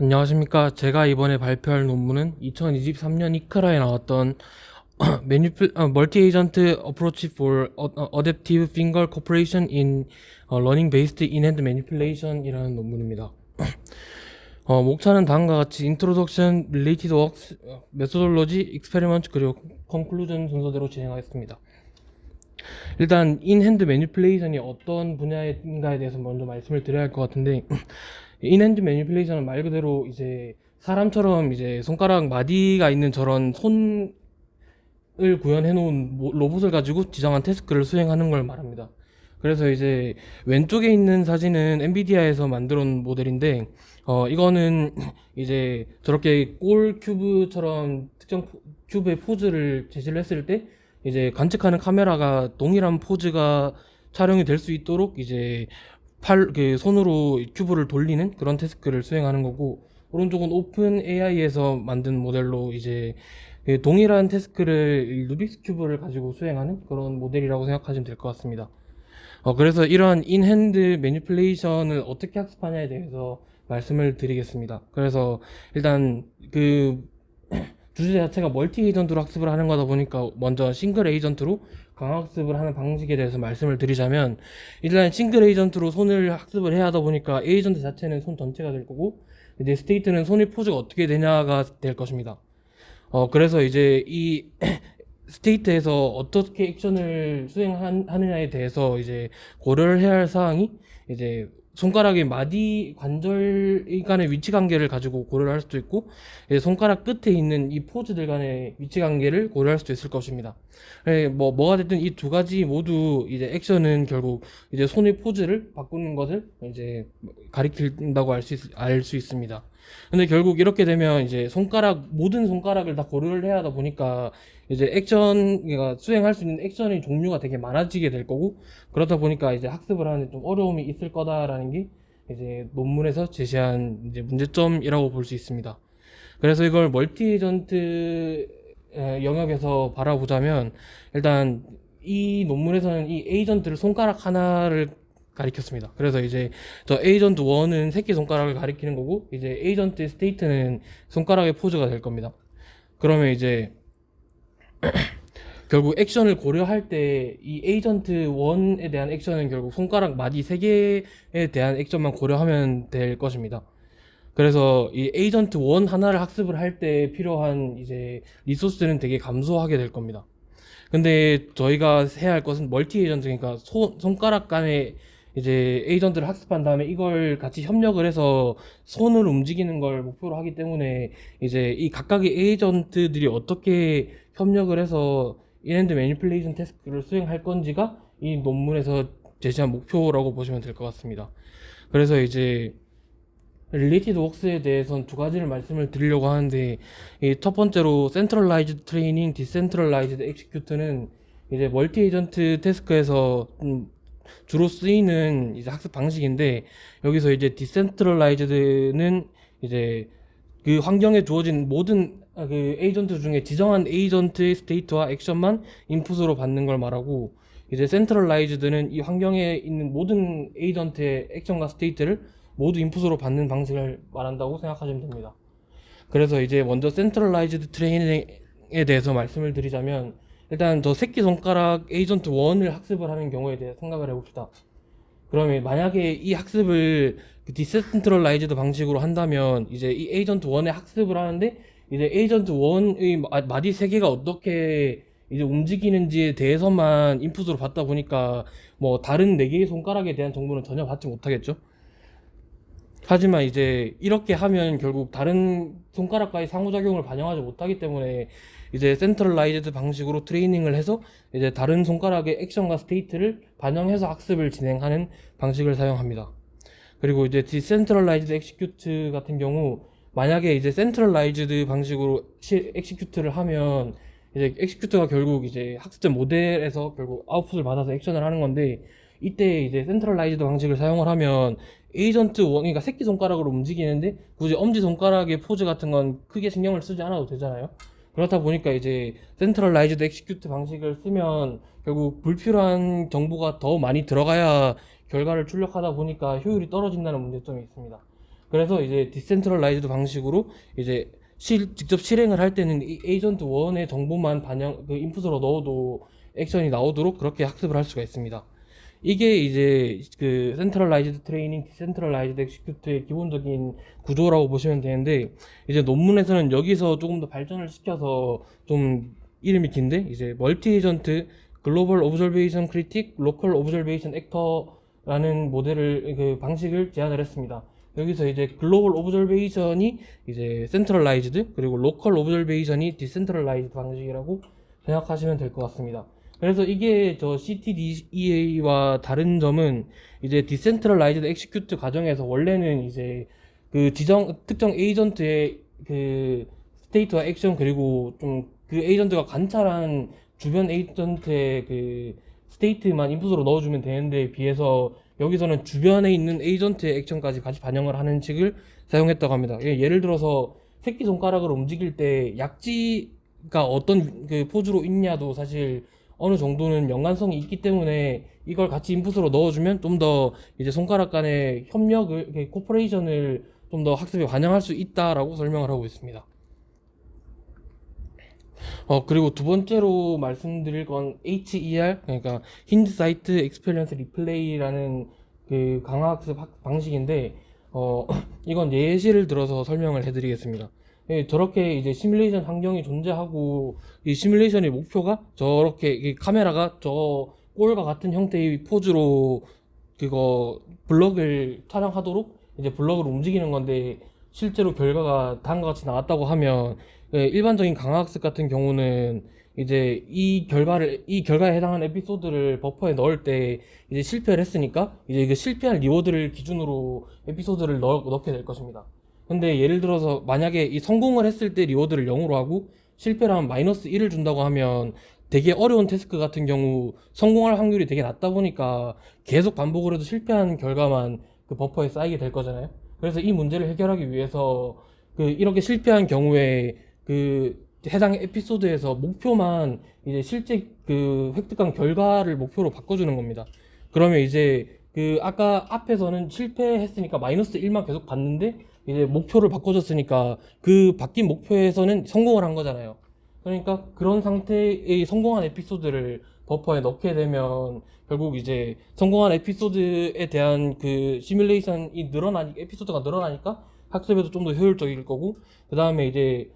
안녕하십니까. 제가 이번에 발표할 논문은 2023년 이크라에 나왔던 멀티 에이전트 어프로치 for adaptive finger cooperation in learning based in-hand manipulation 이라는 논문입니다. 목차는 다음과 같이 Introduction, Related Works, Methodology, Experiment 그리고 Conclusion 순서대로 진행하겠습니다. 일단 인핸드 매니플레이션이 어떤 분야인가에 대해서 먼저 말씀을 드려야 할 것 같은데 인핸드 매니플레이션은 말 그대로 이제 사람처럼 이제 손가락 마디가 있는 저런 손을 구현해 놓은 로봇을 가지고 지정한 태스크를 수행하는 걸 말합니다. 그래서 이제 왼쪽에 있는 사진은 엔비디아에서 만들어 놓은 모델인데 이거는 이제 저렇게 골 큐브처럼 특정 큐브의 포즈를 제시를 했을 때 이제 관측하는 카메라가 동일한 포즈가 촬영이 될 수 있도록 이제 손으로 큐브를 돌리는 그런 태스크를 수행하는 거고, 오른쪽은 오픈 AI에서 만든 모델로 이제 동일한 태스크를 루빅스 큐브를 가지고 수행하는 그런 모델이라고 생각하시면 될 것 같습니다. 그래서 이러한 인핸드 매니플레이션을 어떻게 학습하냐에 대해서 말씀을 드리겠습니다. 그래서 일단 그 주제 자체가 멀티 에이전트로 학습을 하는 거다 보니까 먼저 싱글 에이전트로 강학습을 하는 방식에 대해서 말씀을 드리자면, 일단 싱글 에이전트로 손을 학습을 해야 하다 보니까 에이전트 자체는 손 전체가 될 거고, 이제 스테이트는 손의 포즈가 어떻게 되냐가 될 것입니다. 그래서 이제 이 스테이트에서 어떻게 액션을 수행하느냐에 대해서 이제 고려를 해야 할 사항이 이제 손가락의 마디 관절 간의 위치 관계를 가지고 고려를 할 수도 있고, 손가락 끝에 있는 이 포즈들 간의 위치 관계를 고려할 수도 있을 것입니다. 뭐가 됐든 이 두 가지 모두 이제 액션은 결국 이제 손의 포즈를 바꾸는 것을 이제 가리킨다고 알 수 있습니다. 근데 결국 이렇게 되면 이제 모든 손가락을 다 고려를 해야 하다 보니까 이제 그러니까 수행할 수 있는 액션의 종류가 되게 많아지게 될 거고, 그렇다 보니까 이제 학습을 하는데 좀 어려움이 있을 거다라는 게 이제 논문에서 제시한 이제 문제점이라고 볼 수 있습니다. 그래서 이걸 멀티 에이전트 영역에서 바라보자면, 일단 이 논문에서는 이 에이전트를 손가락 하나를 가리켰습니다. 그래서 이제 저 에이전트 1은 새끼손가락을 가리키는 거고, 이제 에이전트 스테이트는 손가락의 포즈가 될 겁니다. 그러면 이제 결국 액션을 고려할 때 이 에이전트 1에 대한 액션은 결국 손가락 마디 3개에 대한 액션만 고려하면 될 것입니다. 그래서 이 에이전트 1 하나를 학습을 할 때 필요한 이제 리소스는 되게 감소하게 될 겁니다. 근데 저희가 해야 할 것은 멀티 에이전트, 그러니까 손가락 간의 이제 에이전트를 학습한 다음에 이걸 같이 협력을 해서 손을 움직이는 걸 목표로 하기 때문에 이제 이 각각의 에이전트들이 어떻게 협력을 해서 인핸드 매니플레이션 태스크를 수행할 건지가 이 논문에서 제시한 목표라고 보시면 될 것 같습니다. 그래서 이제 릴레이티드 웍스에 대해서는 두 가지를 말씀을 드리려고 하는데, 이 첫 번째로 센트럴라이즈드 트레이닝, 디센트럴라이즈드 엑시큐트는 이제 멀티 에이전트 태스크에서 주로 쓰이는 이제 학습 방식인데, 여기서 이제 디센트럴라이즈드는 이제 그 환경에 주어진 모든 그 에이전트 중에 지정한 에이전트의 스테이트와 액션만 인풋으로 받는 걸 말하고, 이제 센트럴라이즈드는 이 환경에 있는 모든 에이전트의 액션과 스테이트를 모두 인풋으로 받는 방식을 말한다고 생각하시면 됩니다. 그래서 이제 먼저 센트럴라이즈드 트레이닝에 대해서 말씀을 드리자면, 일단 저 새끼손가락 에이전트 1을 학습을 하는 경우에 대해 생각을 해봅시다. 그러면 만약에 이 학습을 디센트럴라이즈드 방식으로 한다면 이제 이 에이전트 1의 학습을 하는데, 이제 에이전트 1의 마디 3개가 어떻게 이제 움직이는지에 대해서만 인풋으로 받다 보니까 뭐 다른 4개의 손가락에 대한 정보는 전혀 받지 못하겠죠. 하지만 이제 이렇게 하면 결국 다른 손가락과의 상호작용을 반영하지 못하기 때문에 이제 센트럴라이즈드 방식으로 트레이닝을 해서 이제 다른 손가락의 액션과 스테이트를 반영해서 학습을 진행하는 방식을 사용합니다. 그리고 이제 디센트럴라이즈드 엑시큐트 같은 경우, 만약에 이제 센트럴라이즈드 방식으로 엑시큐트를 하면 이제 엑시큐트가 결국 이제 학습된 모델에서 결국 아웃풋을 받아서 액션을 하는 건데, 이때 이제 센트럴라이즈드 방식을 사용을 하면 에이전트 1, 그러니까 새끼손가락으로 움직이는데 굳이 엄지손가락의 포즈 같은 건 크게 신경을 쓰지 않아도 되잖아요. 그렇다 보니까 이제 센트럴라이즈드 엑시큐트 방식을 쓰면 결국 불필요한 정보가 더 많이 들어가야 결과를 출력하다 보니까 효율이 떨어진다는 문제점이 있습니다. 그래서 이제 디센트럴라이즈드 방식으로 이제 직접 실행을 할 때는 이 에이전트 1의 정보만 인풋으로 넣어도 액션이 나오도록 그렇게 학습을 할 수가 있습니다. 이게 이제 그 센트럴라이즈드 트레이닝, 디센트럴라이즈드 엑시큐트의 기본적인 구조라고 보시면 되는데, 이제 논문에서는 여기서 조금 더 발전을 시켜서 좀 이름이 긴데, 이제 멀티 에이전트 글로벌 오브저베이션 크리틱, 로컬 오브저베이션 액터라는 그 방식을 제안을 했습니다. 여기서 이제 글로벌 오브저베이션이 이제 센트럴라이즈드, 그리고 로컬 오브저베이션이 디센트럴라이즈드 방식이라고 생각하시면 될 것 같습니다. 그래서 이게 저 CTDEA와 다른 점은 이제 디센트럴라이즈드 엑시큐트 과정에서 원래는 이제 그 특정 에이전트의 그 스테이트와 액션, 그리고 좀 그 에이전트가 관찰한 주변 에이전트의 그 스테이트만 인풋으로 넣어주면 되는데 비해서 여기서는 주변에 있는 에이전트의 액션까지 같이 반영을 하는 식을 사용했다고 합니다. 예를 들어서 새끼손가락으로 움직일 때 약지가 어떤 그 포즈로 있냐도 사실 어느 정도는 연관성이 있기 때문에 이걸 같이 인풋으로 넣어주면 좀 더 이제 손가락 간의 협력을, 코퍼레이션을 좀 더 학습에 반영할 수 있다라고 설명을 하고 있습니다. 그리고 두 번째로 말씀드릴 건 HER, 그러니까 힌드사이트 익스페리언스 리플레이라는 그 강화학습 방식인데, 이건 예시를 들어서 설명을 해드리겠습니다. 저렇게 이제 시뮬레이션 환경이 존재하고, 이 시뮬레이션의 목표가 저렇게 이 카메라가 저 골과 같은 형태의 포즈로 그거 블럭을 촬영하도록 이제 블럭을 움직이는 건데, 실제로 결과가 다음과 같이 나왔다고 하면, 일반적인 강화학습 같은 경우는 이제 이 결과에 해당하는 에피소드를 버퍼에 넣을 때 이제 실패를 했으니까 이제 그 실패한 리워드를 기준으로 에피소드를 넣게 될 것입니다. 근데 예를 들어서 만약에 이 성공을 했을 때 리워드를 0으로 하고 실패를 하면 마이너스 1을 준다고 하면 되게 어려운 태스크 같은 경우 성공할 확률이 되게 낮다 보니까 계속 반복을 해도 실패한 결과만 그 버퍼에 쌓이게 될 거잖아요. 그래서 이 문제를 해결하기 위해서 이렇게 실패한 경우에 그 해당 에피소드에서 목표만 이제 실제 그 획득한 결과를 목표로 바꿔주는 겁니다. 그러면 이제 그 아까 앞에서는 실패했으니까 마이너스 1만 계속 받는데 이제 목표를 바꿔줬으니까 그 바뀐 목표에서는 성공을 한 거잖아요. 그러니까 그런 상태의 성공한 에피소드를 버퍼에 넣게 되면 결국 이제 성공한 에피소드에 대한 그 시뮬레이션이 에피소드가 늘어나니까 학습에도 좀 더 효율적일 거고, 그 다음에 이제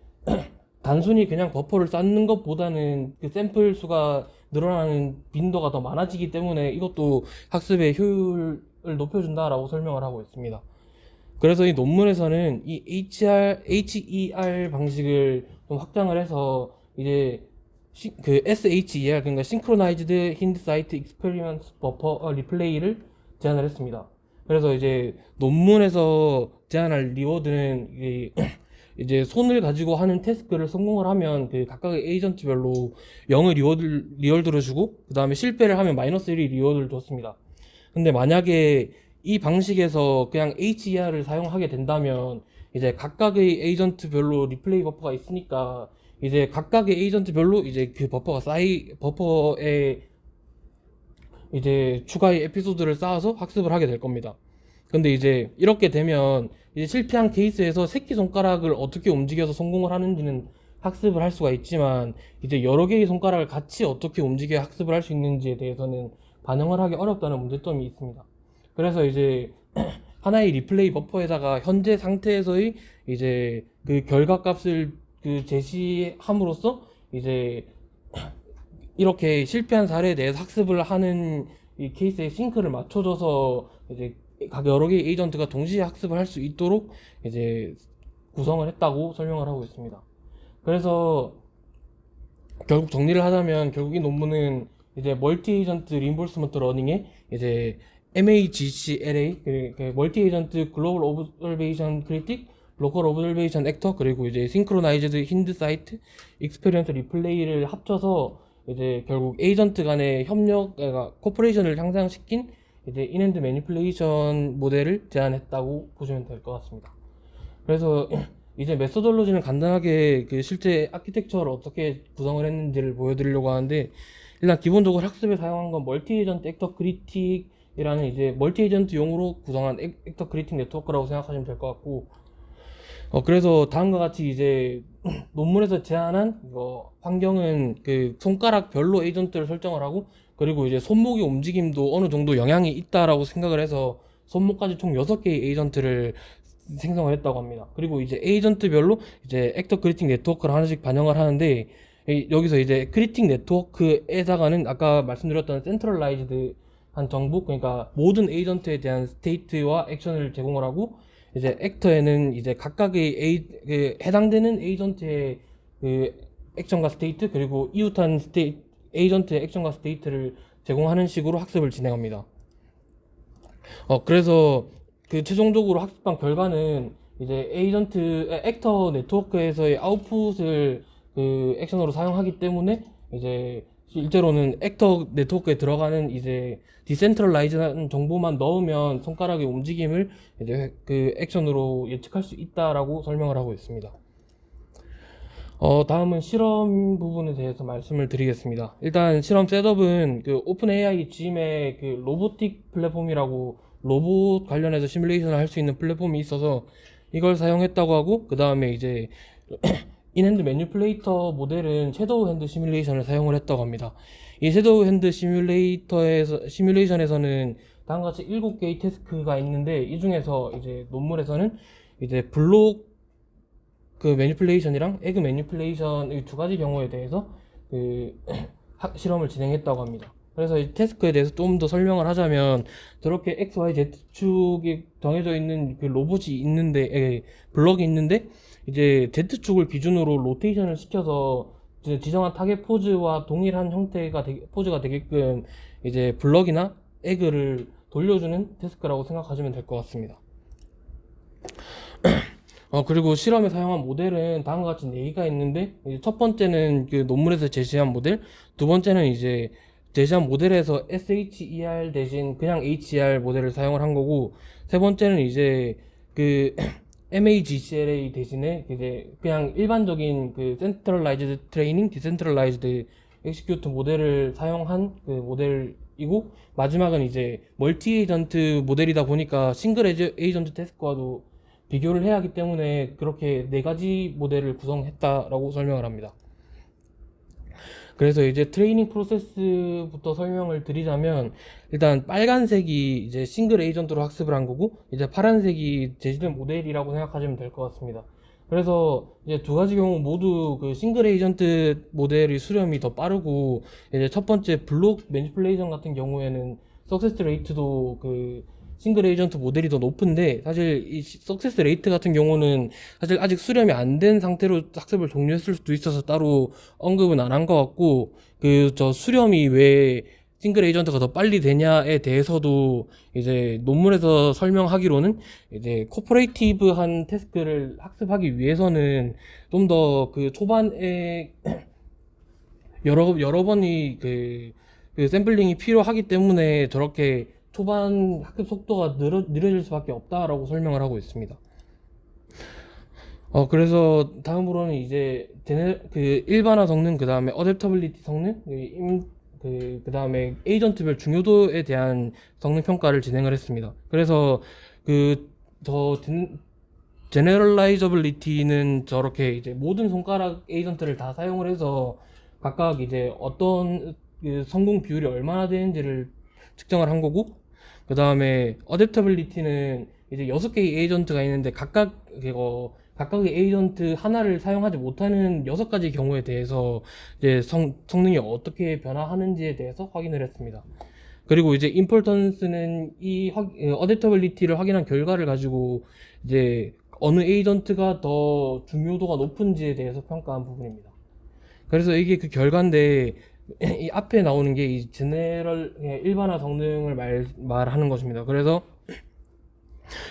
단순히 그냥 버퍼를 쌓는 것보다는 그 샘플 수가 늘어나는 빈도가 더 많아지기 때문에 이것도 학습의 효율을 높여준다라고 설명을 하고 있습니다. 그래서 이 논문에서는 이 HER 방식을 좀 확장을 해서 이제 그 SHER, 그러니까 Synchronized Hindsight Experience Buffer Replay를 제안을 했습니다. 그래서 이제 논문에서 제안할 리워드는 이제 손을 가지고 하는 태스크를 성공을 하면 그 각각의 에이전트별로 0의 리워드를 주고, 그 다음에 실패를 하면 마이너스 1의 리워드를 줬습니다. 근데 만약에 이 방식에서 그냥 HER을 사용하게 된다면 이제 각각의 에이전트별로 리플레이 버퍼가 있으니까 이제 각각의 에이전트별로 이제 그 버퍼에 이제 추가의 에피소드를 쌓아서 학습을 하게 될 겁니다. 근데 이제 이렇게 되면 이제 실패한 케이스에서 새끼손가락을 어떻게 움직여서 성공을 하는지는 학습을 할 수가 있지만 이제 여러 개의 손가락을 같이 어떻게 움직여 학습을 할 수 있는지에 대해서는 반영을 하기 어렵다는 문제점이 있습니다. 그래서 이제 하나의 리플레이 버퍼에다가 현재 상태에서의 이제 그 결과값을 그 제시함으로써 이제 이렇게 실패한 사례에 대해서 학습을 하는 이 케이스에 싱크를 맞춰줘서 이제 각 여러 개의 에이전트가 동시에 학습을 할 수 있도록 이제 구성을 했다고 설명을 하고 있습니다. 그래서 결국 정리를 하자면 결국 이 논문은 이제 멀티 에이전트 리인보스먼트 러닝에 이제 MAGCLA, 멀티 에이전트 글로벌 오브저베이션 크리틱, 로컬 오브저베이션 액터, 그리고 이제 싱크로나이즈드 힌드사이트 익스페리언스 리플레이를 합쳐서 이제 결국 에이전트 간의 협력, 그러니까 코퍼레이션을 향상시킨 이제 인핸드 매니플레이션 모델을 제안했다고 보시면 될 것 같습니다. 그래서 이제 메소돌로지는 간단하게 그 실제 아키텍처를 어떻게 구성을 했는지를 보여드리려고 하는데, 일단 기본적으로 학습에 사용한 건 멀티 에이전트 액터 크리틱, 이라는 이제 멀티 에이전트용으로 구성한 액터 크리에이팅 네트워크라고 생각하시면 될 것 같고, 그래서 다음과 같이 이제 논문에서 제안한 환경은 그 손가락별로 에이전트를 설정을 하고, 그리고 이제 손목의 움직임도 어느 정도 영향이 있다라고 생각을 해서 손목까지 총 6개의 에이전트를 생성을 했다고 합니다. 그리고 이제 에이전트별로 이제 액터 크리에이팅 네트워크를 하나씩 반영을 하는데, 여기서 이제 크리에이팅 네트워크에다가는 아까 말씀드렸던 센트럴라이즈드 한 정보, 그러니까 모든 에이전트에 대한 스테이트와 액션을 제공을 하고, 이제 액터에는 이제 각각의 해당되는 에이전트의 그 액션과 스테이트, 그리고 이웃한 에이전트의 액션과 스테이트를 제공하는 식으로 학습을 진행합니다. 그래서 그 최종적으로 학습한 결과는 이제 액터 네트워크에서의 아웃풋을 그 액션으로 사용하기 때문에 이제 실제로는 액터 네트워크에 들어가는 이제 디센트럴라이즈한 정보만 넣으면 손가락의 움직임을 이제 그 액션으로 예측할 수 있다라고 설명을 하고 있습니다. 다음은 실험 부분에 대해서 말씀을 드리겠습니다. 일단 실험 셋업은 그 오픈 AI GM의 그 로보틱 플랫폼이라고 로봇 관련해서 시뮬레이션을 할 수 있는 플랫폼이 있어서 이걸 사용했다고 하고, 그 다음에 이제 인핸드 매니플레이터 모델은 섀도우 핸드 시뮬레이션을 사용을 했다고 합니다. 이 섀도우 핸드 시뮬레이션에서는 다음과 같이 7개의 태스크가 있는데, 이 중에서 이제 논문에서는 이제 블록 그 매니플레이션이랑 에그 매니플레이션 이 두 가지 경우에 대해서 그 실험을 진행했다고 합니다. 그래서 이 태스크에 대해서 좀 더 설명을 하자면, 저렇게 X, Y, Z 축이 정해져 있는 그 로봇이 있는데, 블럭이 있는데, 이제 Z축을 기준으로 로테이션을 시켜서 지정한 타겟 포즈와 동일한 형태가 포즈가 되게끔 이제 블럭이나 에그를 돌려주는 태스크라고 생각하시면 될 것 같습니다. 그리고 실험에 사용한 모델은 다음과 같이 4개가 있는데, 첫 번째는 그 논문에서 제시한 모델, 두 번째는 이제 제시한 모델에서 SHER 대신 그냥 HER 모델을 사용을 한 거고, 세 번째는 이제 그 MAGCLA 대신에 이제 그냥 일반적인 그 센트럴라이즈드 트레이닝, 디센트럴라이즈드 엑시큐트 모델을 사용한 그 모델이고, 마지막은 이제 멀티 에이전트 모델이다 보니까 싱글 에이전트 태스크와도 비교를 해야 하기 때문에 그렇게 4가지 모델을 구성했다라고 설명을 합니다. 그래서 이제 트레이닝 프로세스부터 설명을 드리자면, 일단 빨간색이 이제 싱글 에이전트로 학습을 한 거고, 이제 파란색이 제시된 모델이라고 생각하시면 될 것 같습니다. 그래서 이제 두 가지 경우 모두 그 싱글 에이전트 모델의 수렴이 더 빠르고, 이제 첫 번째 블록 매니플레이션 같은 경우에는 석세스 레이트도 그 싱글 에이전트 모델이 더 높은데, 사실 이 석세스 레이트 같은 경우는 사실 아직 수렴이 안 된 상태로 학습을 종료했을 수도 있어서 따로 언급은 안 한 것 같고, 그 수렴이 왜 싱글 에이전트가 더 빨리 되냐에 대해서도 이제 논문에서 설명하기로는 이제 코퍼레이티브한 태스크를 학습하기 위해서는 좀 더 그 초반에 여러 번이 그 샘플링이 필요하기 때문에 저렇게 초반 학습 속도가 느려질 수밖에 없다라고 설명을 하고 있습니다. 그래서 다음으로는 이제 그 일반화 성능, 그 다음에 어댑터빌리티 성능, 그 다음에 에이전트별 중요도에 대한 성능 평가를 진행을 했습니다. 그래서 제너럴라이저빌리티는 저렇게 이제 모든 손가락 에이전트를 다 사용을 해서 각각 이제 어떤 그 성공 비율이 얼마나 되는지를 측정을 한 거고, 그 다음에 어댑터빌리티는 이제 6개의 에이전트가 있는데 각각의 에이전트 하나를 사용하지 못하는 6가지 경우에 대해서 이제 성능이 어떻게 변화하는지에 대해서 확인을 했습니다. 그리고 이제 임포턴스는 이 어댑터빌리티를 확인한 결과를 가지고 이제 어느 에이전트가 더 중요도가 높은지에 대해서 평가한 부분입니다. 그래서 이게 그 결과인데, 이 앞에 나오는 게 이 일반화 성능을 말하는 것입니다. 그래서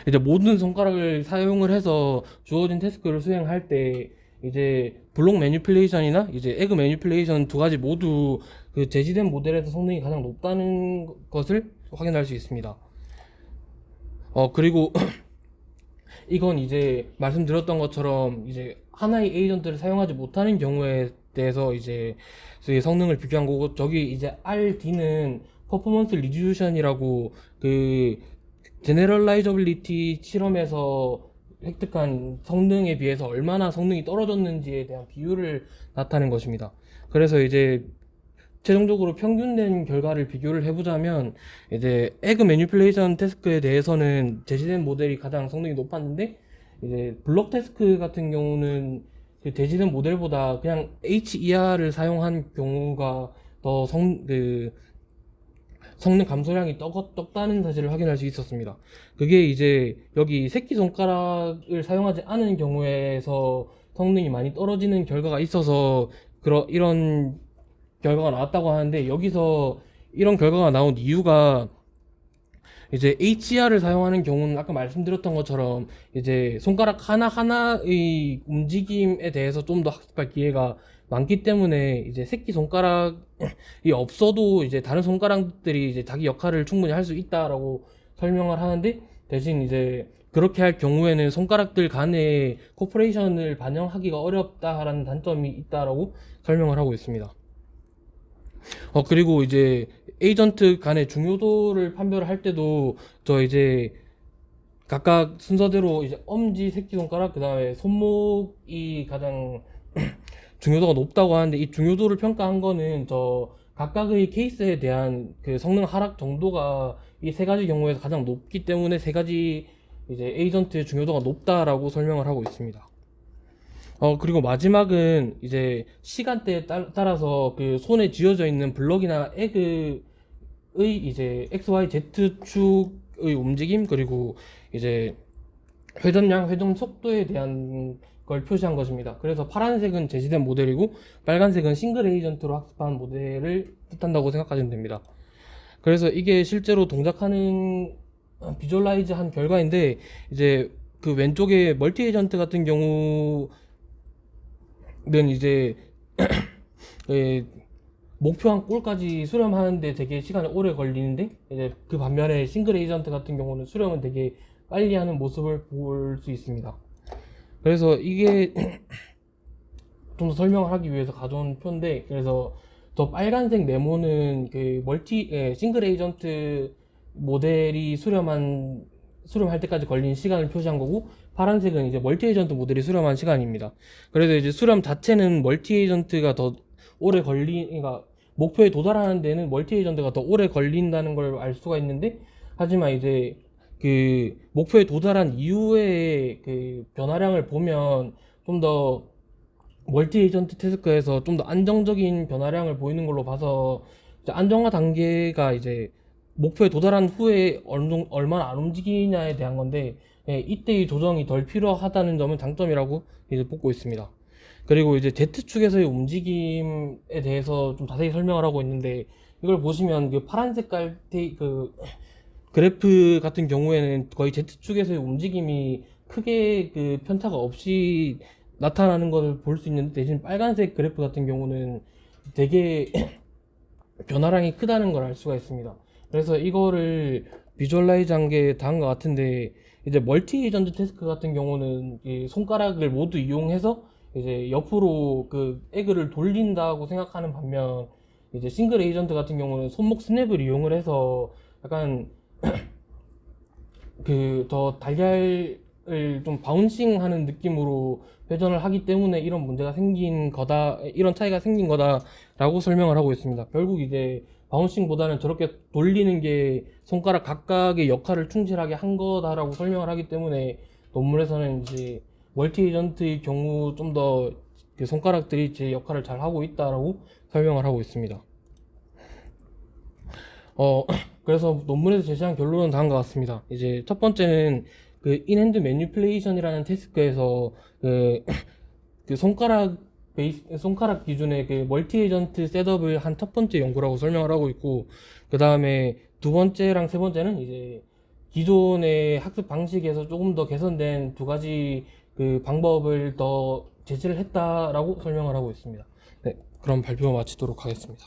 이제 모든 손가락을 사용을 해서 주어진 태스크를 수행할 때 이제 블록 매니플레이션이나 이제 에그 매니플레이션 두 가지 모두 그 제시된 모델에서 성능이 가장 높다는 것을 확인할 수 있습니다. 그리고 이건 이제 말씀드렸던 것처럼 이제 하나의 에이전트를 사용하지 못하는 경우에 대해서 이제 성능을 비교한 거고, 저기 이제 RD는 퍼포먼스 리듀션이라고 그 제너럴라이저빌리티 실험에서 획득한 성능에 비해서 얼마나 성능이 떨어졌는지에 대한 비율을 나타낸 것입니다. 그래서 이제 최종적으로 평균된 결과를 비교를 해보자면 이제 에그 매니플레이션 태스크에 대해서는 제시된 모델이 가장 성능이 높았는데 이제 블록 태스크 같은 경우는 그 제시된 모델보다 그냥 HER을 사용한 경우가 더 성능 감소량이 적다는 사실을 확인할 수 있었습니다. 그게 이제 여기 새끼손가락을 사용하지 않은 경우에서 성능이 많이 떨어지는 결과가 있어서 이런 결과가 나왔다고 하는데, 여기서 이런 결과가 나온 이유가 이제 HER을 사용하는 경우는 아까 말씀드렸던 것처럼 이제 손가락 하나하나의 움직임에 대해서 좀 더 학습할 기회가 많기 때문에 이제 새끼 손가락이 없어도 이제 다른 손가락들이 이제 자기 역할을 충분히 할 수 있다라고 설명을 하는데, 대신 이제 그렇게 할 경우에는 손가락들 간의 코퍼레이션을 반영하기가 어렵다라는 단점이 있다라고 설명을 하고 있습니다. 그리고 이제 에이전트 간의 중요도를 판별을 할 때도 이제 각각 순서대로 이제 엄지, 새끼손가락, 그 다음에 손목이 가장 중요도가 높다고 하는데, 이 중요도를 평가한 거는 각각의 케이스에 대한 그 성능 하락 정도가 이 세 가지 경우에서 가장 높기 때문에 세 가지 이제 에이전트의 중요도가 높다라고 설명을 하고 있습니다. 그리고 마지막은 이제 시간대에 따라서 그 손에 쥐어져 있는 블럭이나 에그의 이제 XY, Z축의 움직임, 그리고 이제 회전량, 회전 속도에 대한 걸 표시한 것입니다. 그래서 파란색은 제시된 모델이고 빨간색은 싱글 에이전트로 학습한 모델을 뜻한다고 생각하시면 됩니다. 그래서 이게 실제로 동작하는 비주얼라이즈 한 결과인데, 이제 그 왼쪽에 멀티 에이전트 같은 경우는 이제 목표한 골까지 수렴하는데 되게 시간이 오래 걸리는데, 이제 그 반면에 싱글 에이전트 같은 경우는 수렴은 되게 빨리 하는 모습을 볼 수 있습니다. 그래서 이게 좀 더 설명을 하기 위해서 가져온 표인데, 그래서 더 빨간색 네모는 그 싱글 에이전트 모델이 수렴할 때까지 걸린 시간을 표시한 거고, 파란색은 이제 멀티 에이전트 모델이 수렴한 시간입니다. 그래서 이제 수렴 자체는 멀티 에이전트가 더 오래 그러니까 목표에 도달하는 데는 멀티 에이전트가 더 오래 걸린다는 걸 알 수가 있는데, 하지만 이제 그 목표에 도달한 이후에 그 변화량을 보면 좀 더 멀티 에이전트 태스크에서 좀 더 안정적인 변화량을 보이는 걸로 봐서, 이제 안정화 단계가 이제 목표에 도달한 후에 얼마나 안 움직이냐에 대한 건데, 이때의 조정이 덜 필요하다는 점은 장점이라고 이제 뽑고 있습니다. 그리고 이제 Z축에서의 움직임에 대해서 좀 자세히 설명을 하고 있는데, 이걸 보시면 그 파란 색깔 그 그래프 같은 경우에는 거의 Z축에서의 움직임이 크게 그 편차가 없이 나타나는 것을 볼 수 있는데, 대신 빨간색 그래프 같은 경우는 되게 변화량이 크다는 걸 알 수가 있습니다. 그래서 이거를 비주얼라이즈 한 게 다음과 같은데, 이제 멀티 에이전트 태스크 같은 경우는 이 손가락을 모두 이용해서 이제 옆으로 그 에그를 돌린다고 생각하는 반면, 이제 싱글 에이전트 같은 경우는 손목 스냅을 이용을 해서 약간 그 더 달걀을 좀 바운싱 하는 느낌으로 회전을 하기 때문에 이런 차이가 생긴 거다라고 설명을 하고 있습니다. 결국 이제 바운싱보다는 저렇게 돌리는 게 손가락 각각의 역할을 충실하게 한 거다라고 설명을 하기 때문에, 논문에서는 이제 멀티 에이전트의 경우 좀 더 그 손가락들이 제 역할을 잘 하고 있다라고 설명을 하고 있습니다. 그래서 논문에서 제시한 결론은 다음과 같습니다. 이제 첫 번째는 그 인핸드 매니플레이션이라는 태스크에서 그 손가락 기준의 그 멀티 에이전트 셋업을 한 첫 번째 연구라고 설명을 하고 있고, 그 다음에 두 번째랑 세 번째는 이제 기존의 학습 방식에서 조금 더 개선된 두 가지 그 방법을 더 제시를 했다라고 설명을 하고 있습니다. 네, 그럼 발표 마치도록 하겠습니다.